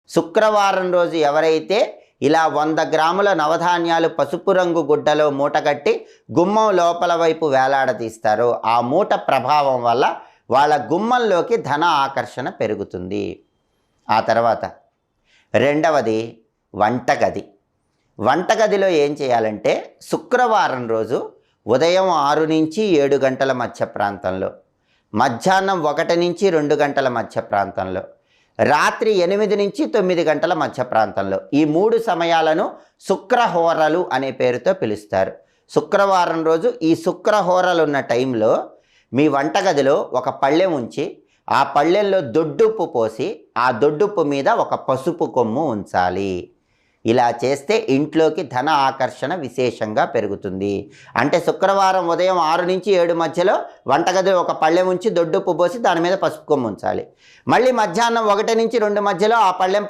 శుక్రవారం రోజు ఎవరైతే ఇలా 100 గ్రాముల నవధాన్యాలు పసుపు రంగు గుడ్డలో మూటగట్టి గుమ్మం లోపల వైపు వేలాడదీస్తారో ఆ మూట ప్రభావం వల్ల వాళ్ళ గుమ్మంలోకి ధన ఆకర్షణ పెరుగుతుంది. ఆ తర్వాత రెండవది వంటగది. వంటగదిలో ఏం చేయాలంటే శుక్రవారం రోజు ఉదయం 6 నుంచి 7 గంటల మధ్య ప్రాంతంలో, మధ్యాహ్నం 1 నుంచి 2 గంటల మధ్య ప్రాంతంలో, రాత్రి 8 నుంచి 9 గంటల మధ్య ప్రాంతంలో, ఈ 3 సమయాలను శుక్రహోరలు అనే పేరుతో పిలుస్తారు. శుక్రవారం రోజు ఈ శుక్రహోరలు ఉన్న టైంలో మీ వంటగదిలో ఒక పళ్ళెం ఉంచి ఆ పళ్ళెంలో దొడ్డుప్పు పోసి ఆ దొడ్డుప్పు మీద ఒక పసుపు కొమ్ము ఉంచాలి. ఇలా చేస్తే ఇంట్లోకి ధన ఆకర్షణ విశేషంగా పెరుగుతుంది. అంటే శుక్రవారం ఉదయం 6 నుంచి 7 మధ్యలో వంటగదిలో ఒక పళ్ళెం ఉంచి దొడ్డుప్పు పోసి దాని మీద పసుపు కొమ్ము ఉంచాలి. మళ్ళీ మధ్యాహ్నం 1 నుంచి 2 మధ్యలో ఆ పళ్ళెం